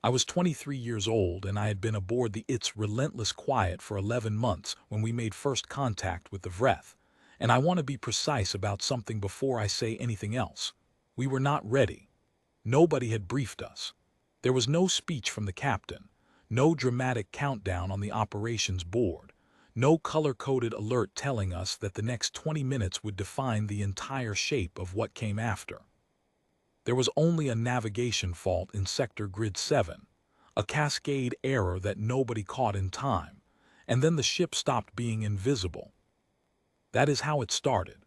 I was 23 years old and I had been aboard the Its Relentless Quiet for 11 months when we made first contact with the Vreth, and I want to be precise about something before I say anything else. We were not ready. Nobody had briefed us. There was no speech from the captain, no dramatic countdown on the operations board, no color-coded alert telling us that the next 20 minutes would define the entire shape of what came after. There was only a navigation fault in Sector Grid 7, a cascade error that nobody caught in time, and then the ship stopped being invisible. That is how it started.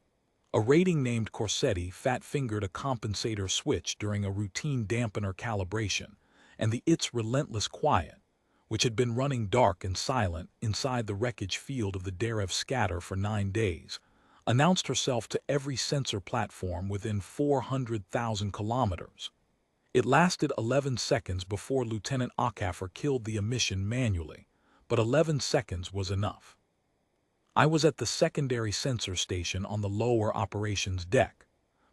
A rating named Corsetti fat-fingered a compensator switch during a routine dampener calibration, and the Its Relentless Quiet, which had been running dark and silent inside the wreckage field of the Derev scatter for 9 days, announced herself to every sensor platform within 400,000 kilometers. It lasted 11 seconds before Lieutenant Acaffer killed the emission manually, but 11 seconds was enough. I was at the secondary sensor station on the lower operations deck.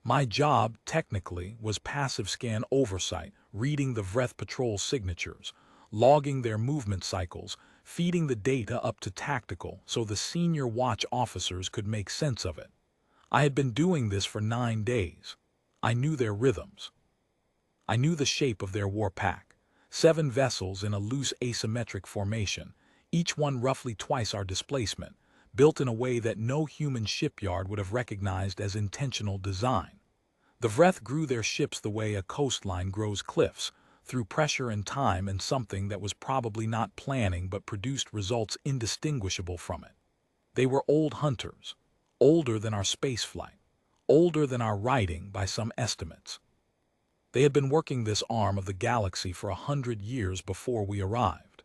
My job, technically, was passive scan oversight, reading the Vreth patrol signatures, logging their movement cycles, feeding the data up to tactical so the senior watch officers could make sense of it. I had been doing this for 9 days. I knew their rhythms. I knew the shape of their war pack. 7 vessels in a loose asymmetric formation, each one roughly twice our displacement, built in a way that no human shipyard would have recognized as intentional design. The Vreth grew their ships the way a coastline grows cliffs, through pressure and time and something that was probably not planning but produced results indistinguishable from it. They were old hunters, older than our spaceflight, older than our writing by some estimates. They had been working this arm of the galaxy for 100 years before we arrived,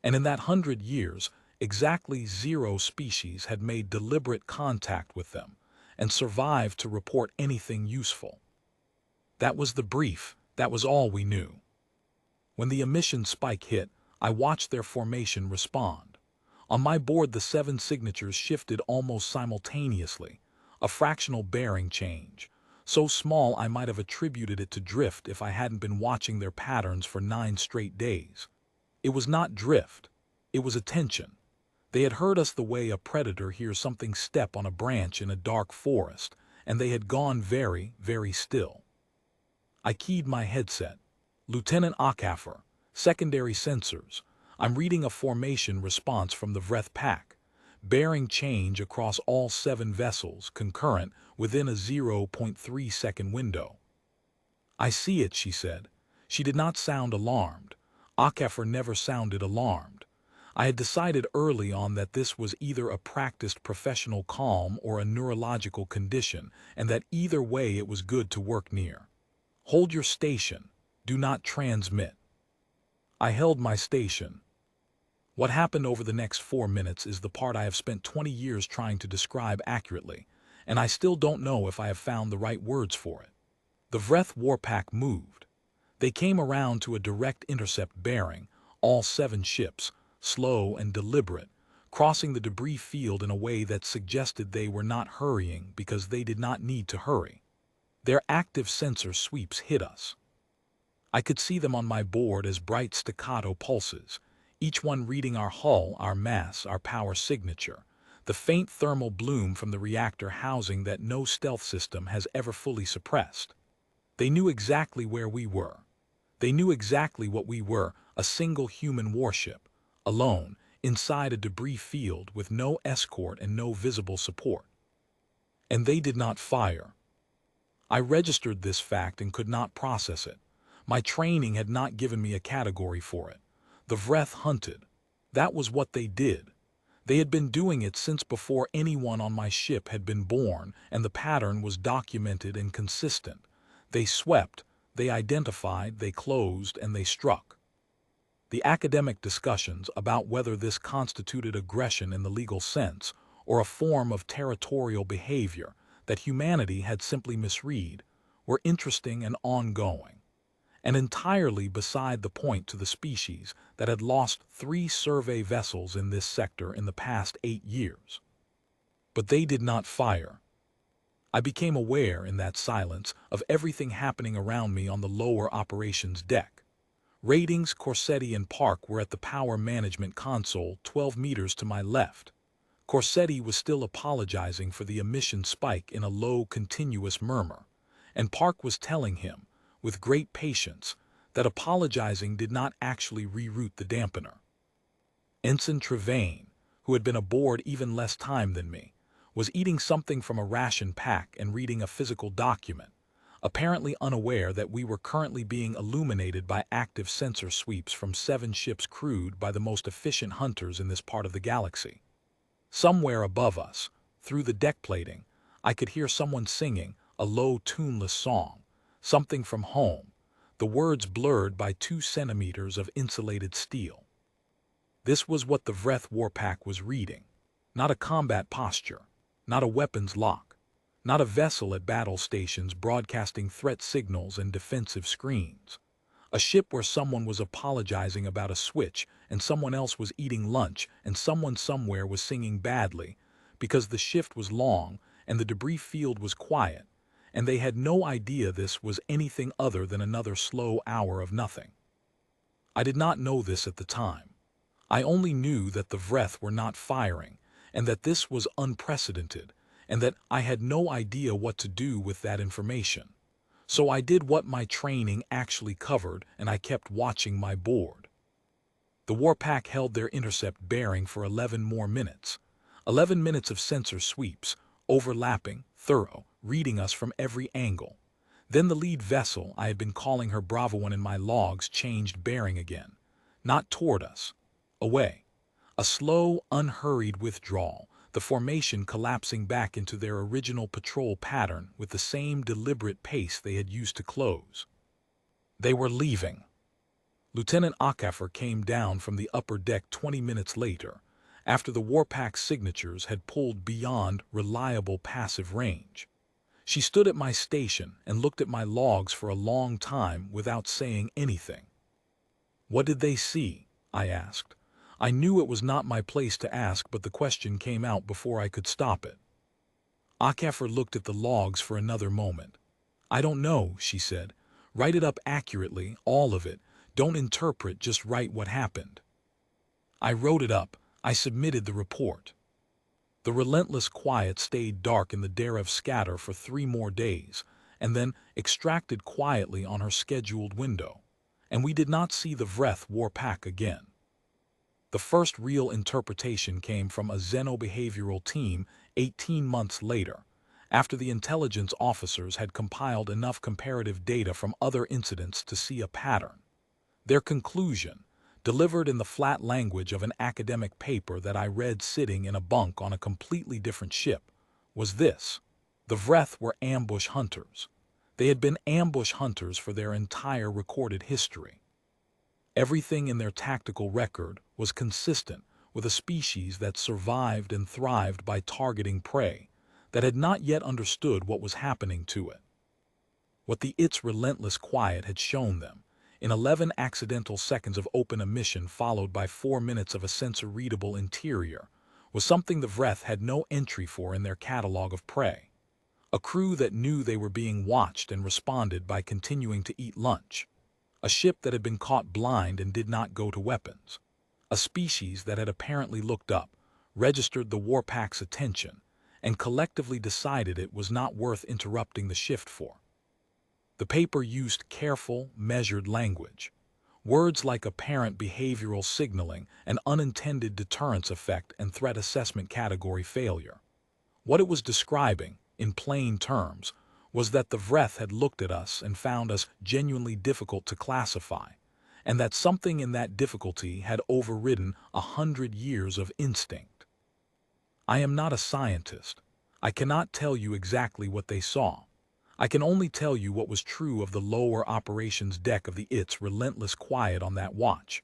and in that 100 years, exactly 0 species had made deliberate contact with them and survived to report anything useful. That was the brief, that was all we knew. When the emission spike hit, I watched their formation respond. On my board, the 7 signatures shifted almost simultaneously, a fractional bearing change, so small I might have attributed it to drift if I hadn't been watching their patterns for 9 straight days. It was not drift, it was attention. They had heard us the way a predator hears something step on a branch in a dark forest, and they had gone very, very still. I keyed my headset. Lieutenant Acaffer, secondary sensors. I'm reading a formation response from the Vreth pack. Bearing change across all 7 vessels, concurrent, within a 0.3 second window. I see it, she said. She did not sound alarmed. Acaffer never sounded alarmed. I had decided early on that this was either a practiced professional calm or a neurological condition, and that either way it was good to work near. Hold your station. Do not transmit. I held my station. What happened over the next 4 minutes is the part I have spent 20 years trying to describe accurately, and I still don't know if I have found the right words for it. The Vreth warpack moved. They came around to a direct intercept bearing, all 7 ships, slow and deliberate, crossing the debris field in a way that suggested they were not hurrying because they did not need to hurry. Their active sensor sweeps hit us. I could see them on my board as bright staccato pulses, each one reading our hull, our mass, our power signature, the faint thermal bloom from the reactor housing that no stealth system has ever fully suppressed. They knew exactly where we were. They knew exactly what we were, a single human warship, alone, inside a debris field with no escort and no visible support. And they did not fire. I registered this fact and could not process it. My training had not given me a category for it. The Vreth hunted. That was what they did. They had been doing it since before anyone on my ship had been born, and the pattern was documented and consistent. They swept, they identified, they closed, and they struck. The academic discussions about whether this constituted aggression in the legal sense or a form of territorial behavior that humanity had simply misread were interesting and ongoing, and entirely beside the point to the species that had lost 3 survey vessels in this sector in the past 8 years. But they did not fire. I became aware in that silence of everything happening around me on the lower operations deck. Ratings, Corsetti, and Park were at the power management console 12 meters to my left. Corsetti was still apologizing for the emission spike in a low, continuous murmur, and Park was telling him, with great patience, that apologizing did not actually reroute the dampener. Ensign Trevane, who had been aboard even less time than me, was eating something from a ration pack and reading a physical document, apparently unaware that we were currently being illuminated by active sensor sweeps from 7 ships crewed by the most efficient hunters in this part of the galaxy. Somewhere above us, through the deck plating, I could hear someone singing a low, tuneless song, something from home, the words blurred by 2 centimeters of insulated steel. This was what the Vreth warpack was reading. Not a combat posture, not a weapons lock, not a vessel at battle stations broadcasting threat signals and defensive screens. A ship where someone was apologizing about a switch and someone else was eating lunch and someone somewhere was singing badly because the shift was long and the debris field was quiet, and they had no idea this was anything other than another slow hour of nothing. I did not know this at the time. I only knew that the Vreth were not firing, and that this was unprecedented, and that I had no idea what to do with that information. So I did what my training actually covered, and I kept watching my board. The warpack held their intercept bearing for 11 more minutes. 11 minutes of sensor sweeps, overlapping, thorough, reading us from every angle. Then the lead vessel, I had been calling her Bravo 1 in my logs, changed bearing again. Not toward us. Away. A slow, unhurried withdrawal, the formation collapsing back into their original patrol pattern with the same deliberate pace they had used to close. They were leaving. Lieutenant Acaffer came down from the upper deck 20 minutes later, after the warpack's signatures had pulled beyond reliable passive range. She stood at my station and looked at my logs for a long time without saying anything. "What did they see?" I asked. I knew it was not my place to ask, but the question came out before I could stop it. Acaffer looked at the logs for another moment. "I don't know," she said. "Write it up accurately, all of it. Don't interpret, just write what happened." I wrote it up. I submitted the report. The relentless quiet stayed dark in the Derev scatter for 3 more days, and then extracted quietly on her scheduled window, and we did not see the Vreth warpack again. The first real interpretation came from a xenobehavioral team 18 months later, after the intelligence officers had compiled enough comparative data from other incidents to see a pattern. Their conclusion, delivered in the flat language of an academic paper that I read sitting in a bunk on a completely different ship, was this: the Vreth were ambush hunters. They had been ambush hunters for their entire recorded history. Everything in their tactical record was consistent with a species that survived and thrived by targeting prey that had not yet understood what was happening to it. What its relentless quiet had shown them, in 11 accidental seconds of open emission followed by 4 minutes of a sensor-readable interior, was something the Vreth had no entry for in their catalog of prey. A crew that knew they were being watched and responded by continuing to eat lunch. A ship that had been caught blind and did not go to weapons. A species that had apparently looked up, registered the warpack's attention, and collectively decided it was not worth interrupting the shift for. The paper used careful, measured language. Words like apparent behavioral signaling and unintended deterrence effect and threat assessment category failure. What it was describing, in plain terms, was that the Vreth had looked at us and found us genuinely difficult to classify, and that something in that difficulty had overridden 100 years of instinct. I am not a scientist. I cannot tell you exactly what they saw. I can only tell you what was true of the lower operations deck of the its relentless quiet on that watch.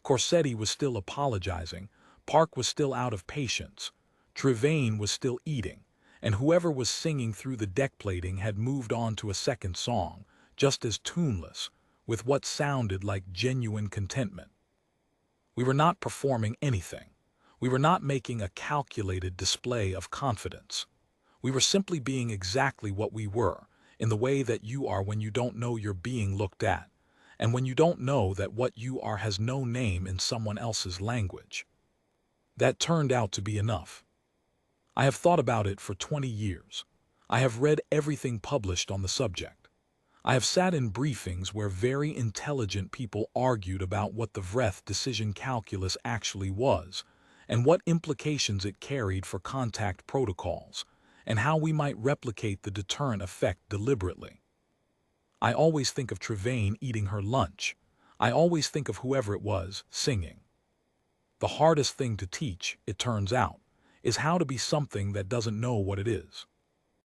Corsetti was still apologizing, Park was still out of patience, Trevane was still eating, and whoever was singing through the deck plating had moved on to a second song, just as tuneless, with what sounded like genuine contentment. We were not performing anything. We were not making a calculated display of confidence. We were simply being exactly what we were, in the way that you are when you don't know you're being looked at, and when you don't know that what you are has no name in someone else's language. That turned out to be enough. I have thought about it for 20 years. I have read everything published on the subject. I have sat in briefings where very intelligent people argued about what the Vreth decision calculus actually was, and what implications it carried for contact protocols, and how we might replicate the deterrent effect deliberately. I always think of Trevane eating her lunch. I always think of whoever it was singing. The hardest thing to teach, it turns out, is how to be something that doesn't know what it is.